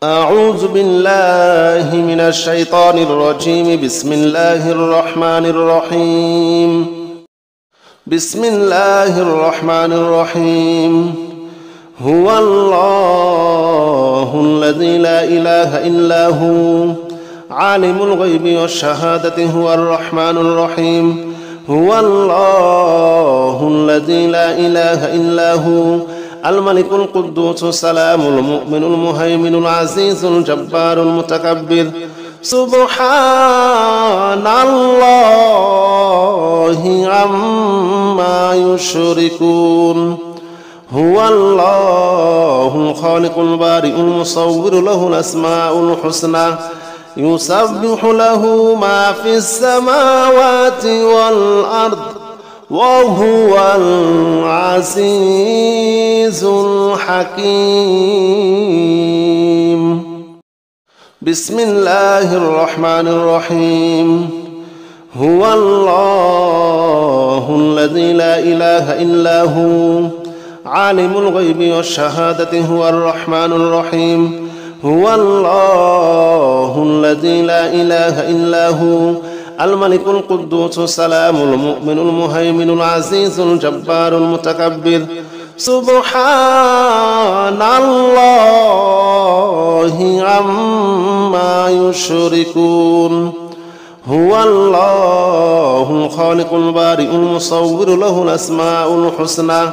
أعوذ بالله من الشيطان الرجيم. بسم الله الرحمن الرحيم. بسم الله الرحمن الرحيم. هو الله الذي لا إله إلا هو عالم الغيب والشهادة هو الرحمن الرحيم. هو الله الذي لا إله إلا هو الملك القدوس السلام المؤمن المهيمن العزيز الجبار المتكبر. سبحان الله عما يشركون. هو الله الخالق البارئ المصور له الأسماء الحسنى يسبح له ما في السماوات والأرض وهو العزيز الحكيم. بسم الله الرحمن الرحيم. هو الله الذي لا إله إلا هو عالم الغيب والشهادة هو الرحمن الرحيم. هو الله الذي لا إله إلا هو الملك القدوس السلام المؤمن المهيمن العزيز الجبار المتكبر. سبحان الله عما يشركون. هو الله الخالق البارئ المصور له الأسماء الحسنى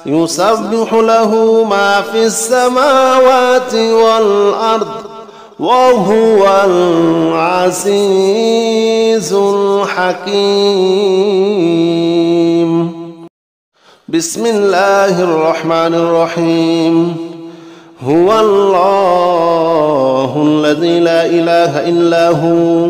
يسبح له ما في السماوات والأرض وهو العزيز الحكيم. بسم الله الرحمن الرحيم. هو الله الذي لا إله إلا هو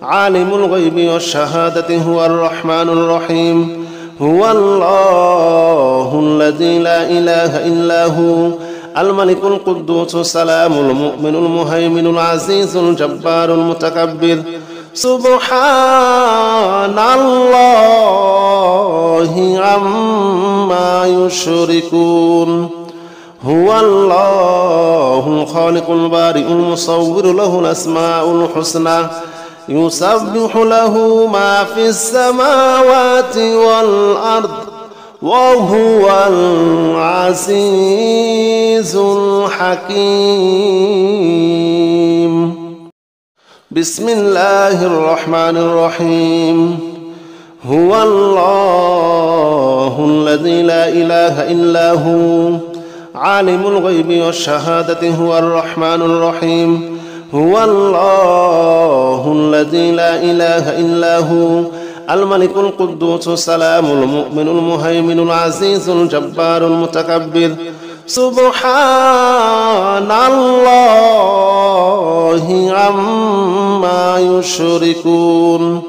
عالم الغيب والشهادة هو الرحمن الرحيم. هو الله الذي لا إله إلا هو الملك القدوس السلام المؤمن المهيمن العزيز الجبار المتكبر. سبحان الله عما يشركون. هو الله الخالق البارئ المصور له الأسماء الحسنى يسبح له ما في السماوات والأرض وهو العزيز الحكيم. بسم الله الرحمن الرحيم. هو الله الذي لا إله إلا هو عالم الغيب والشهادة هو الرحمن الرحيم. هو الله الذي لا إله إلا هو الملك القدوس السلام المؤمن المهيمن العزيز الجبار المتكبر. سبحان الله عما يشركون.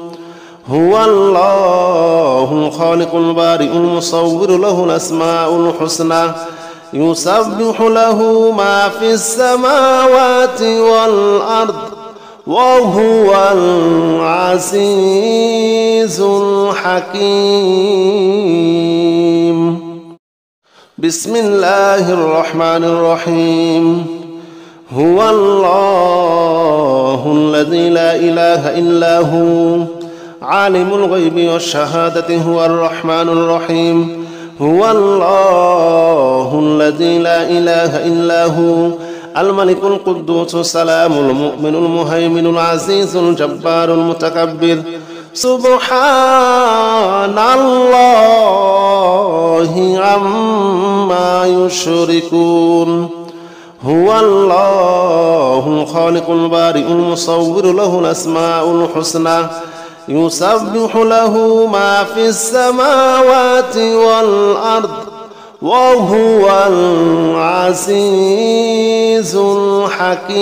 هو الله الخالق البارئ المصور له الأسماء الحسنى يسبح له ما في السماوات والأرض وهو العزيز الحكيم. بسم الله الرحمن الرحيم. هو الله الذي لا إله إلا هو عالم الغيب والشهادة هو الرحمن الرحيم. هو الله الذي لا إله إلا هو الملك القدوس السلام المؤمن المهيمن العزيز الجبار المتكبر. سبحان الله عما يشركون. هو الله الخالق البارئ المصور له الأسماء الحسنى يسبح له ما في السماوات والأرض وهو العزيز الحكيم.